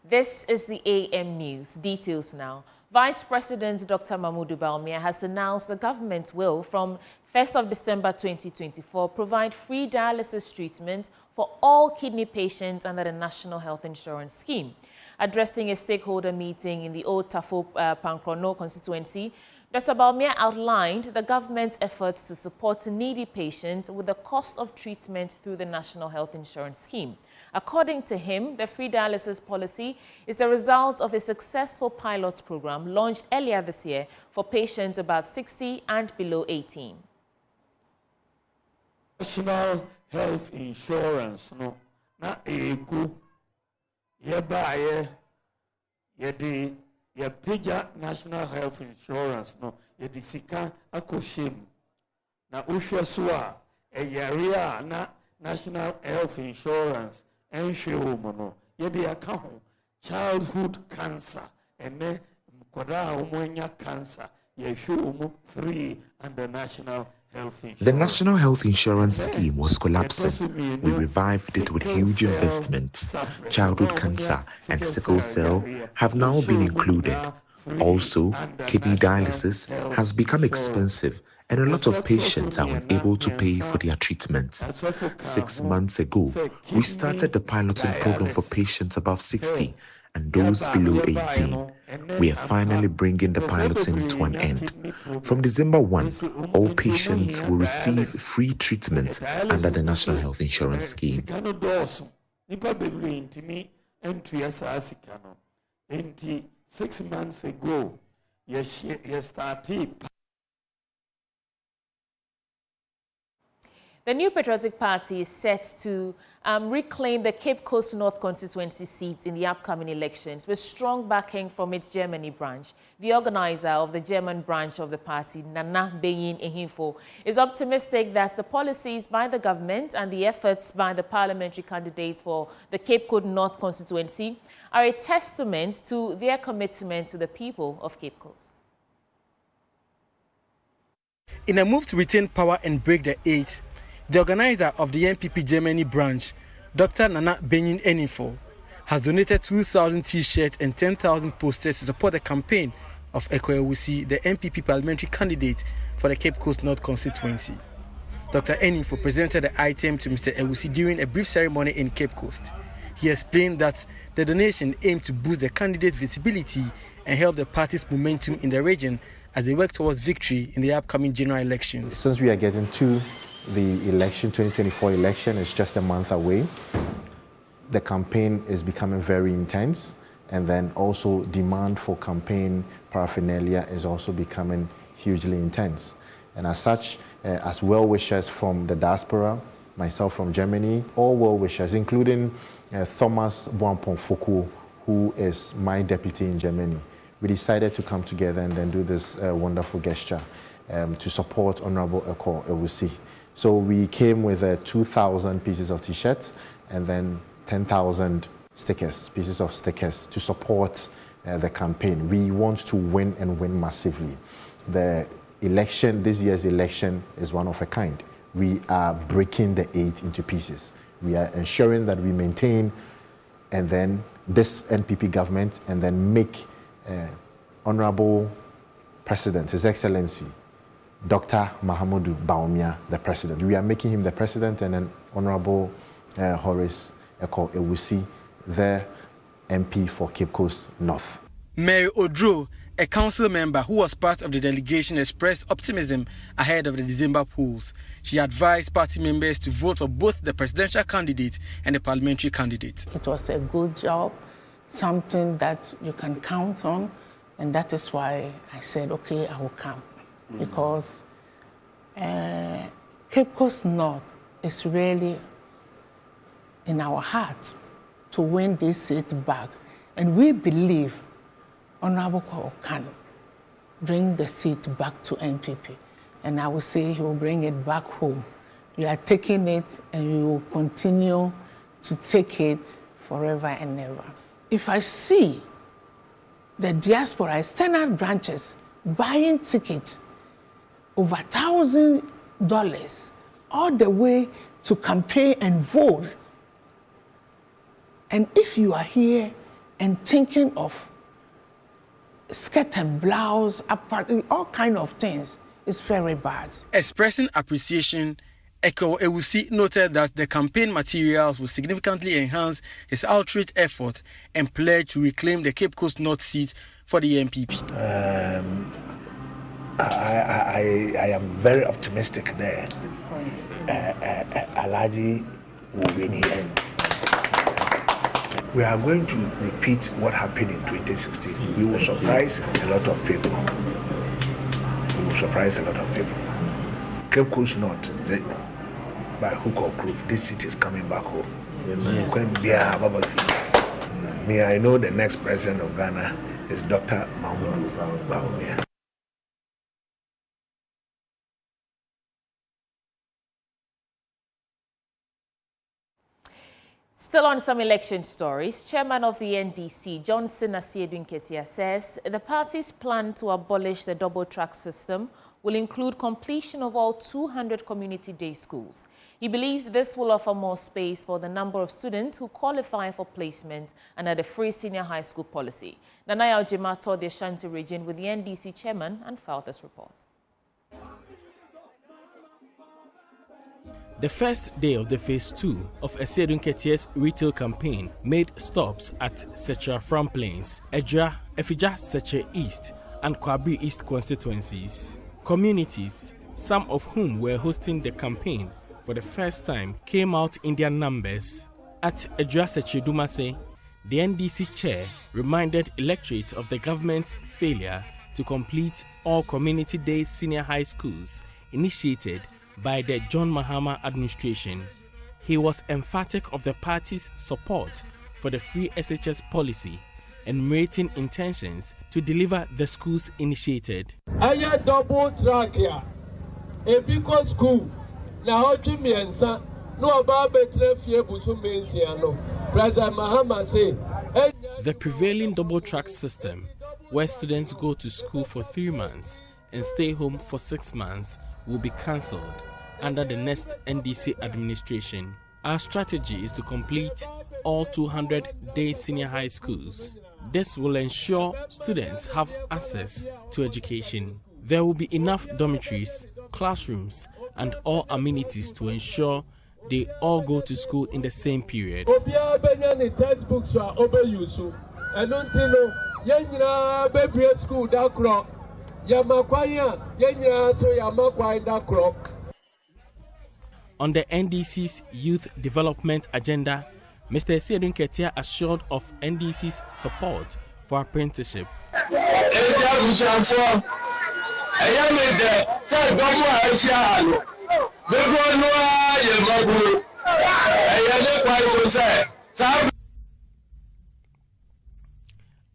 This is the AM News. Details now. Vice President Dr. Mahmoud Bawumia has announced the government will, from 1st of December 2024, provide free dialysis treatment for all kidney patients under the National Health Insurance Scheme. Addressing a stakeholder meeting in the Old Tafo Pankrono constituency, Dr. Bawumia outlined the government's efforts to support needy patients with the cost of treatment through the National Health Insurance Scheme. According to him, the free dialysis policy is the result of a successful pilot program launched earlier this year for patients above 60 and below 18. National Health Insurance, no, na egu, ye pija National Health Insurance, no, ye disika akoshim, na ushwasua, area na National Health Insurance, no, ye di account childhood cancer, ene mkoda umwenya cancer, ye show free under National Health Insurance. The National Health Insurance Scheme was collapsing. We revived it with huge investments. Childhood cancer and sickle cell have now been included. Also, kidney dialysis has become expensive, and a lot of patients are unable to pay for their treatments. 6 months ago, we started the piloting program for patients above 60 and those below 18. We are finally bringing the piloting to an end. From December 1, all patients will receive free treatment under the National Health Insurance Scheme. 6 months ago, you started. The New Patriotic Party is set to reclaim the Cape Coast North constituency seat in the upcoming elections with strong backing from its Germany branch. The organizer of the German branch of the party, Nana Benyin Ehimfo, is optimistic that the policies by the government and the efforts by the parliamentary candidates for the Cape Coast North constituency are a testament to their commitment to the people of Cape Coast. In a move to retain power and break the eight, the organizer of the NPP Germany branch, Dr. Nana Benyin Ehimfo, has donated 2,000 T-shirts and 10,000 posters to support the campaign of Eko Ewusi, the NPP parliamentary candidate for the Cape Coast North constituency. Dr. Ehimfo presented the item to Mr. Ewusi during a brief ceremony in Cape Coast. He explained that the donation aimed to boost the candidate's visibility and help the party's momentum in the region as they work towards victory in the upcoming general elections. Since we are getting to the election, 2024 election is just a month away. The campaign is becoming very intense, and then also demand for campaign paraphernalia is also becoming hugely intense. And as such, as well-wishers from the diaspora, myself from Germany, all well-wishers, including Thomas Boampong-Fokuo, who is my deputy in Germany, we decided to come together and then do this wonderful gesture to support Honorable Eko Ewusi. So we came with 2,000 pieces of T-shirts and then 10,000 stickers, pieces of stickers to support the campaign. We want to win and win massively. The election, this year's election, is one of a kind. We are breaking the eight into pieces. We are ensuring that we maintain and then this NPP government and then make Honorable President, His Excellency, Dr. Mahmoud Bawumia the president. We are making him the president, and then Honorable Horace Eko Ewusi, the MP for Cape Coast North. Mary Odro, a council member who was part of the delegation, expressed optimism ahead of the December polls. She advised party members to vote for both the presidential candidate and the parliamentary candidate. It was a good job, something that you can count on, and that is why I said, okay, I will come. Because Cape Coast North is really in our hearts to win this seat back. And we believe Honorable Kuur can bring the seat back to NPP. And I will say he will bring it back home. We are taking it and we will continue to take it forever and ever. If I see the diaspora, external branches, buying tickets over $1,000 all the way to campaign and vote. And if you are here and thinking of skirt and blouse, all kind of things is very bad. Expressing appreciation, Eko Ewusi noted that the campaign materials will significantly enhance his outreach effort and pledge to reclaim the Cape Coast North seat for the MPP. I am very optimistic there. Alaji will win here. We are going to repeat what happened in 2016. We will surprise a lot of people. Cape Coast North, by hook or crook, this city is coming back home. Me, I know the next president of Ghana is Dr. Mamudu Bawumia. Still on some election stories, Chairman of the NDC, Johnson Asiedu Nketia, says the party's plan to abolish the double-track system will include completion of all 200 community day schools. He believes this will offer more space for the number of students who qualify for placement under the free senior high school policy. Nanaya Agyekum toured the Ashanti region with the NDC chairman and filed this report. The first day of the phase 2 of Asiedu Nketia's retail campaign made stops at Secha From Plains, Edra, Efija Seche East and Kwabri East constituencies. Communities, some of whom were hosting the campaign for the first time, came out in their numbers. At Edra Seche Dumase, the NDC chair reminded electorates of the government's failure to complete all community day senior high schools initiated by the John Mahama administration. He was emphatic of the party's support for the free SHS policy and rating intentions to deliver the schools initiated. Aya double track here. A big school. Na hoji miensa. No about betre fie busu mensiano. President Mahama say. The prevailing double track system, where students go to school for 3 months and stay home for 6 months, will be cancelled under the next NDC administration. Our strategy is to complete all 200 day senior high schools. This will ensure students have access to education. There will be enough dormitories, classrooms, and all amenities to ensure they all go to school in the same period. On the NDC's youth development agenda, Mr. Asiedu Nketia assured of NDC's support for apprenticeship.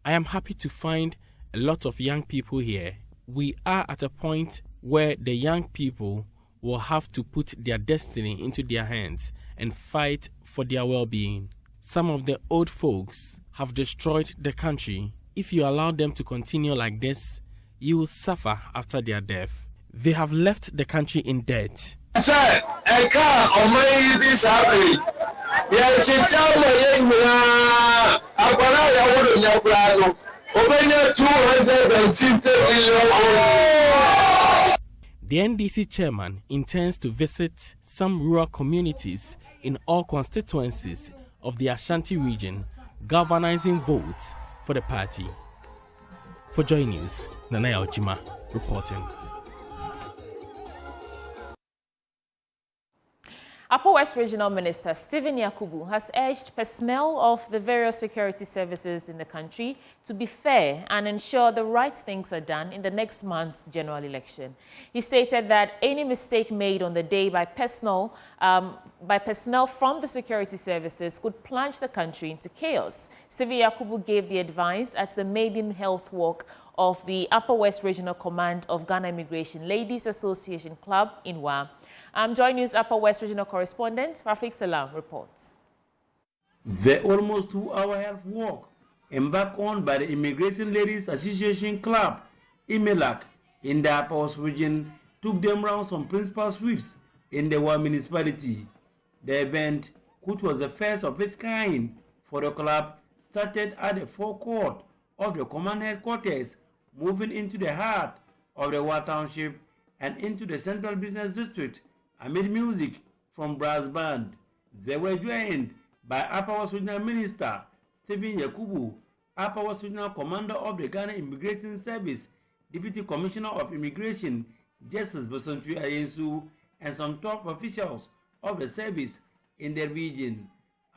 I am happy to find a lot of young people here. We are at a point where the young people will have to put their destiny into their hands and fight for their well-being. Some of the old folks have destroyed the country. If you allow them to continue like this, you will suffer after their death. They have left the country in debt. The NDC chairman intends to visit some rural communities in all constituencies of the Ashanti region, galvanizing votes for the party. For Joy News, Nanaya Agyekum reporting. Upper West Regional Minister Stephen Yakubu has urged personnel of the various security services in the country to be fair and ensure the right things are done in the next month's general election. He stated that any mistake made on the day by personnel from the security services could plunge the country into chaos. Stephen Yakubu gave the advice at the maiden health walk of the Upper West Regional Command of Ghana Immigration Ladies Association Club in Wa. Joy News Upper West Regional Correspondent Rafik Salam reports. The almost 2-hour health walk embarked on by the Immigration Ladies Association Club, IMELAC, in the Upper West region took them round some principal streets in the Wa municipality. The event, which was the first of its kind for the club, started at the forecourt of the command headquarters, moving into the heart of the Wa Township and into the central business district amid music from brass band. They were joined by Upper West Regional Minister Stephen Yakubu, Upper West Regional Commander of the Ghana Immigration Service, Deputy Commissioner of Immigration Justice Bosontu Ayensu, and some top officials of the service in the region.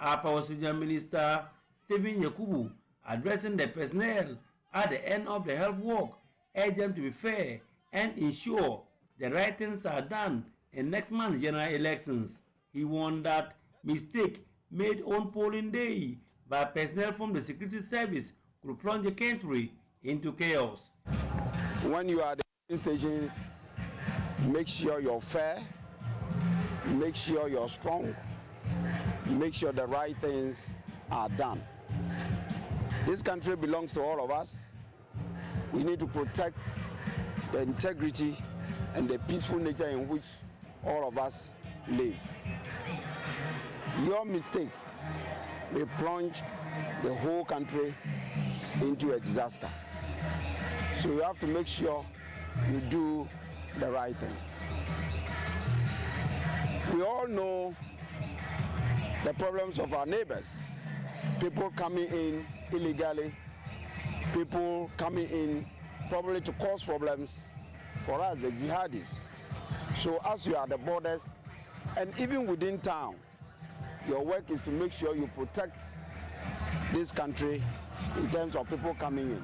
Upper West Regional Minister Stephen Yakubu, addressing the personnel at the end of the health work, urged them to be fair and ensure the right things are done in next month's general elections. He warned that mistake made on polling day by personnel from the security service could plunge the country into chaos. When you are at the polling stations, make sure you're fair, make sure you're strong, make sure the right things are done. This country belongs to all of us. We need to protect the integrity and the peaceful nature in which all of us live. Your mistake may plunge the whole country into a disaster. So you have to make sure you do the right thing. We all know the problems of our neighbors. People coming in illegally, people coming in probably to cause problems for us, the jihadis. So as you are at the borders, and even within town, your work is to make sure you protect this country in terms of people coming in.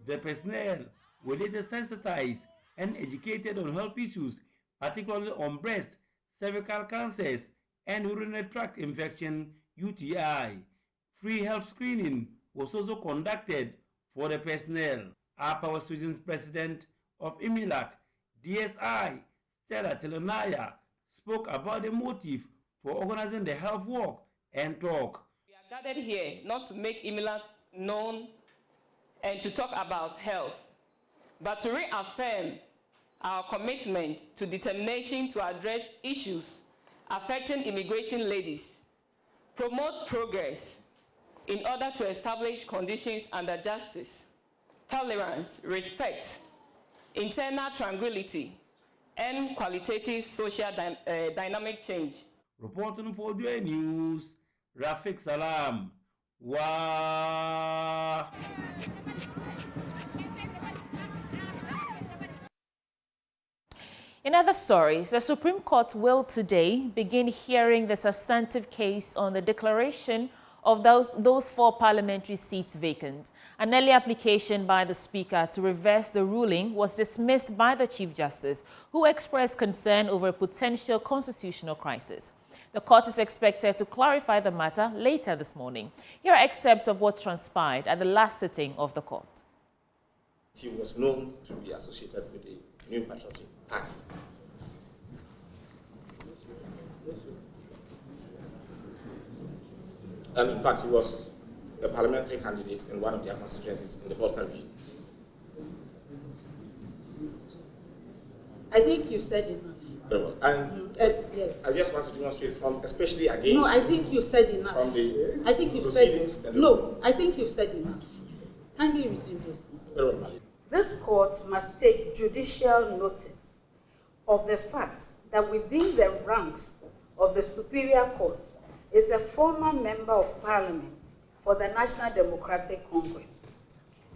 The personnel were later sensitized and educated on health issues, particularly on breast, cervical cancers, and urinary tract infection, UTI. Free health screening was also conducted for the personnel. Upper West Region's president of IMILAC, DSI, Stella Telonaya, spoke about the motive for organizing the health walk and talk. We are gathered here not to make IMILAC known and to talk about health, but to reaffirm our commitment to determination to address issues affecting immigration ladies, promote progress in order to establish conditions under justice, tolerance, respect, internal tranquility, and qualitative social dynamic change. Reporting for Dua News, Rafiq Salam. Wow. In other stories, the Supreme Court will today begin hearing the substantive case on the declaration of those 4 parliamentary seats vacant. An early application by the Speaker to reverse the ruling was dismissed by the Chief Justice, who expressed concern over a potential constitutional crisis. The court is expected to clarify the matter later this morning. Here are excerpts of what transpired at the last sitting of the court. He was known to be associated with the New Patriotic Party. And in fact, he was a parliamentary candidate in one of their constituencies in the Volta region. I think you said enough. Very well. And yes. I just want to demonstrate from, especially again. No, I think you said enough. From the I think you've said. No, I think you've said enough. Kindly resume your seat. Very well, Mali. This court must take judicial notice of the fact that within the ranks of the Superior Courts is a former member of Parliament for the National Democratic Congress,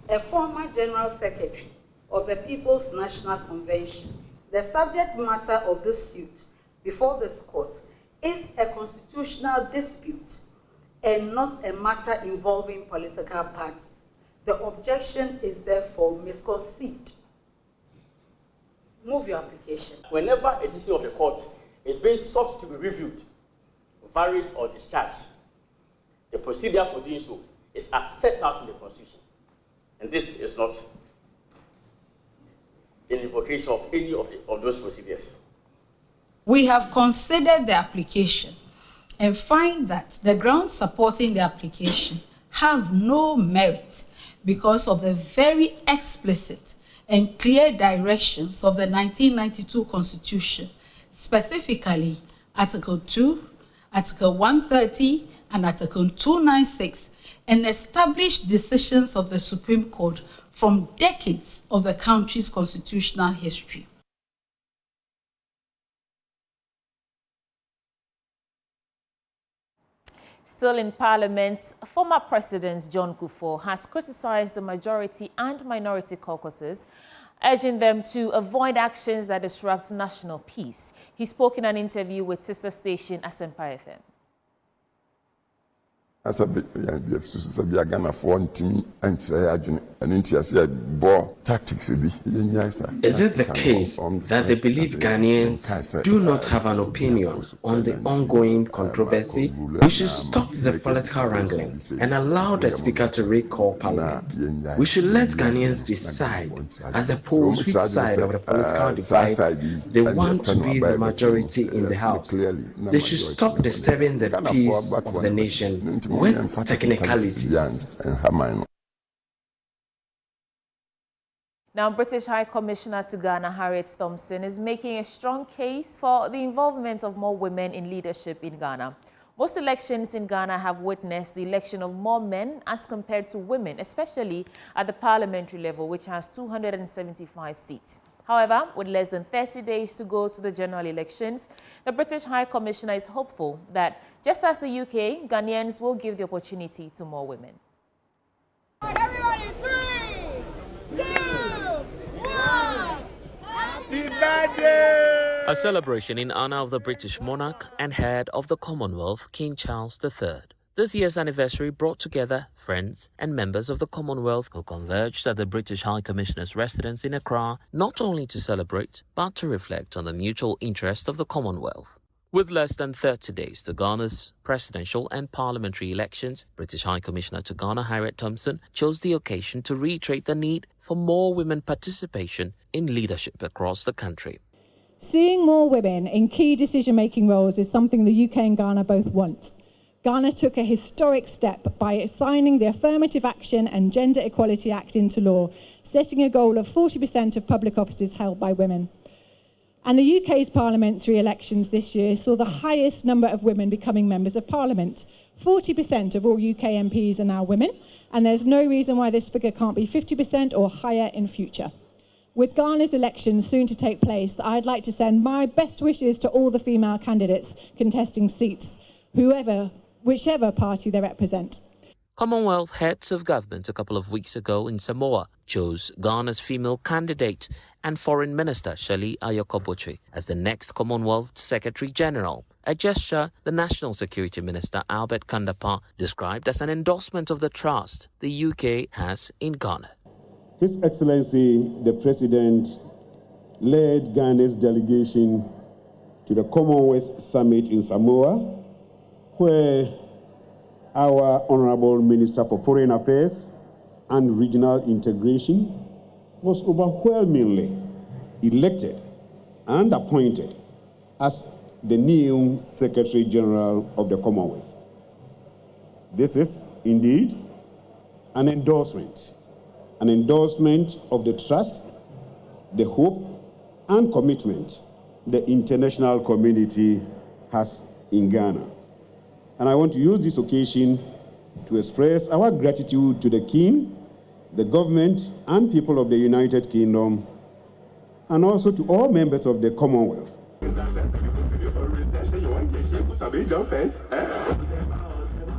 a former General Secretary of the People's National Convention. The subject matter of this suit before this court is a constitutional dispute and not a matter involving political parties. The objection is therefore misconceived. Move your application. Whenever a decision of the court is being sought to be reviewed, varied or discharged, the procedure for doing so is as set out in the Constitution. And this is not an invocation of any of those procedures. We have considered the application and find that the grounds supporting the application have no merit because of the very explicit and clear directions of the 1992 Constitution, specifically Article 2, Article 130, and Article 296, and establish decisions of the Supreme Court from decades of the country's constitutional history. Still in Parliament, former President John Kuur has criticized the majority and minority caucuses, urging them to avoid actions that disrupt national peace. He spoke in an interview with sister station Asempa FM. As a Ghana for tactics. Is it the case that they believe Ghanaians do not have an opinion on the ongoing controversy? We should stop the political wrangling and allow the Speaker to recall Parliament. We should let Ghanaians decide at the polls which side of the political divide they want to be the majority in the House. They should stop disturbing the peace of the nation with technicalities. Now, British High Commissioner to Ghana, Harriet Thompson, is making a strong case for the involvement of more women in leadership in Ghana. Most elections in Ghana have witnessed the election of more men as compared to women, especially at the parliamentary level, which has 275 seats. However, with less than 30 days to go to the general elections, the British High Commissioner is hopeful that, just as the UK, Ghanaians will give the opportunity to more women. Everybody, 3, 2, 1. Happy birthday! A celebration in honor of the British monarch and head of the Commonwealth, King Charles III. This year's anniversary brought together friends and members of the Commonwealth who converged at the British High Commissioner's residence in Accra, not only to celebrate, but to reflect on the mutual interest of the Commonwealth. With less than 30 days to Ghana's presidential and parliamentary elections, British High Commissioner to Ghana, Harriet Thompson, chose the occasion to reiterate the need for more women participation in leadership across the country. Seeing more women in key decision-making roles is something the UK and Ghana both want. Ghana took a historic step by signing the Affirmative Action and Gender Equality Act into law, setting a goal of 40% of public offices held by women. And the UK's parliamentary elections this year saw the highest number of women becoming members of parliament. 40% of all UK MPs are now women, and there's no reason why this figure can't be 50% or higher in future. With Ghana's elections soon to take place, I'd like to send my best wishes to all the female candidates contesting seats, whichever party they represent. Commonwealth heads of government a couple of weeks ago in Samoa chose Ghana's female candidate and Foreign Minister Shirley Agyekum as the next Commonwealth Secretary General, a gesture the National Security Minister Albert Kandapa described as an endorsement of the trust the UK has in Ghana. His Excellency the President led Ghana's delegation to the Commonwealth Summit in Samoa, where our Honorable Minister for Foreign Affairs and Regional Integration was overwhelmingly elected and appointed as the new Secretary General of the Commonwealth. This is indeed an endorsement of the trust, the hope, and commitment the international community has in Ghana. And I want to use this occasion to express our gratitude to the King, the government, and people of the United Kingdom, and also to all members of the Commonwealth.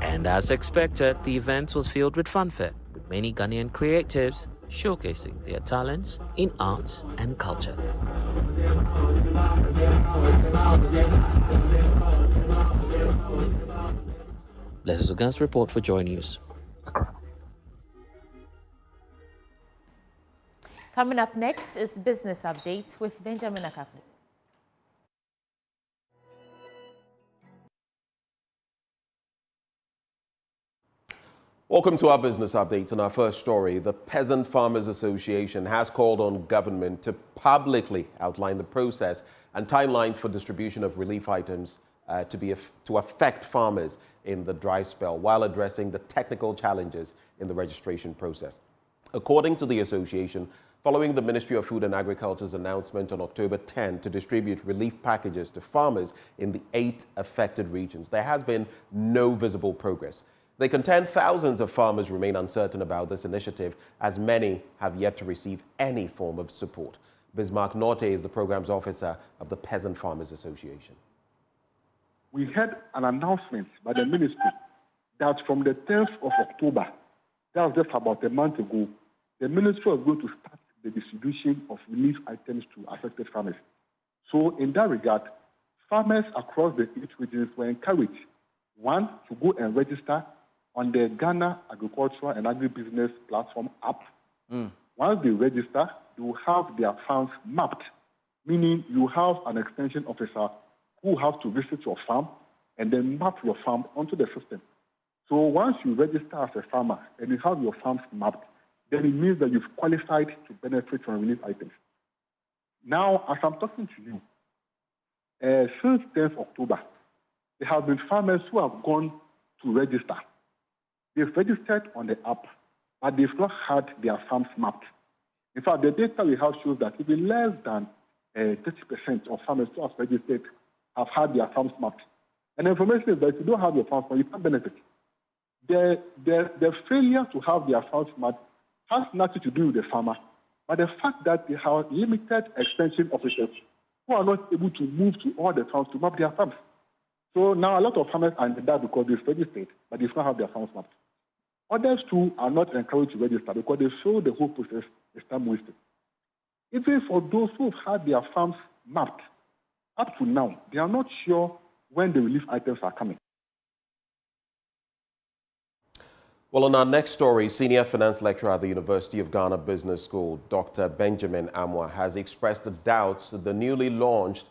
And as expected, the event was filled with fanfare, with many Ghanaian creatives showcasing their talents in arts and culture. Blessed Ogan's report for Joy News, Accra. Coming up next is Business Updates with Benjamin Akapli. Welcome to our business updates. In our first story, the Peasant Farmers Association has called on government to publicly outline the process and timelines for distribution of relief items to affect farmers in the dry spell, while addressing the technical challenges in the registration process. According to the association, following the Ministry of Food and Agriculture's announcement on October 10 to distribute relief packages to farmers in the 8 affected regions, there has been no visible progress. They contend thousands of farmers remain uncertain about this initiative, as many have yet to receive any form of support. Bismarck Norte is the program's officer of the Peasant Farmers Association. We had an announcement by the ministry that from the 10th of October, that was just about a month ago, the ministry was going to start the distribution of relief items to affected farmers. So in that regard, farmers across the 8 regions were encouraged, one, to go and register on the Ghana Agricultural and Agribusiness Platform app. Once they register, they will have their farms mapped, meaning you have an extension officer who has to visit your farm and then map your farm onto the system. So once you register as a farmer and you have your farms mapped, then it means that you've qualified to benefit from relief items. Now, as I'm talking to you, since 10th October, there have been farmers who have gone to register. They've registered on the app, but they've not had their farms mapped. In fact, the data we have shows that even less than 30% of farmers who have registered have had their farms mapped. And the information is that if you don't have your farms mapped, you can't benefit. The failure to have their farms mapped has nothing to do with the farmer, but the fact that they have limited extension officers who are not able to move to all the farms to map their farms. So now a lot of farmers are in that because they've registered, but they don't have their farms mapped. Others too are not encouraged to register because they feel the whole process is time wasted. Even for those who have had their farms mapped, up to now, they are not sure when the relief items are coming. Well, on our next story, senior finance lecturer at the University of Ghana Business School, Dr. Benjamin Amwa, has expressed the doubts that the newly launched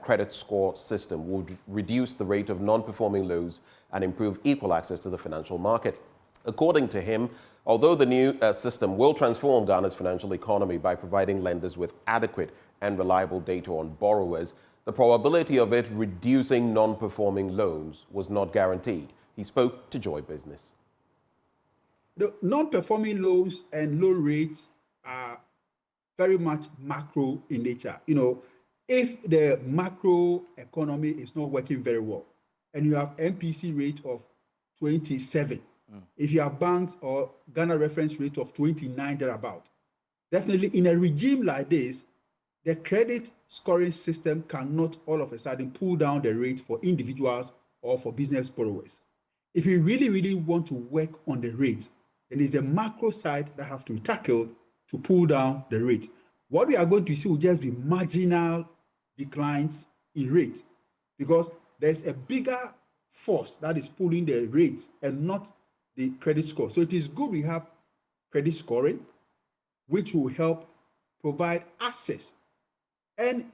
credit score system would reduce the rate of non-performing loans and improve equal access to the financial market. According to him, although the new system will transform Ghana's financial economy by providing lenders with adequate and reliable data on borrowers, the probability of it reducing non-performing loans was not guaranteed. He spoke to Joy Business. The non-performing loans and loan rates are very much macro in nature. You know, if the macro economy is not working very well and you have MPC rate of 27, if you have banks or Ghana reference rate of 29 thereabout, definitely in a regime like this, the credit scoring system cannot all of a sudden pull down the rate for individuals or for business borrowers. If you really, really want to work on the rate, then it's the macro side that have to be tackled to pull down the rate. What we are going to see will just be marginal declines in rate because there's a bigger force that is pulling the rates and not the credit score. So it is good we have credit scoring, which will help provide access and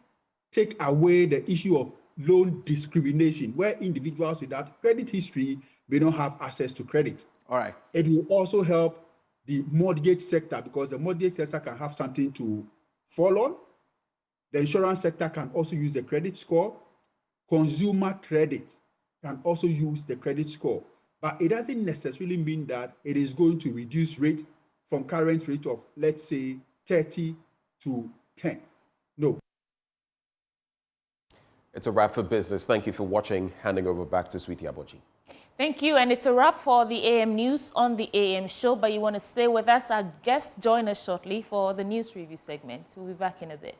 take away the issue of loan discrimination, where individuals without credit history may not have access to credit. All right. It will also help the mortgage sector because the mortgage sector can have something to fall on. The insurance sector can also use the credit score. Consumer credit can also use the credit score. But it doesn't necessarily mean that it is going to reduce rate from current rate of, let's say, 30 to 10. No. It's a wrap for business. Thank you for watching. Handing over back to Sweetie Abochi. Thank you. And it's a wrap for the AM News on the AM show, but you want to stay with us. Our guests join us shortly for the news review segment. We'll be back in a bit.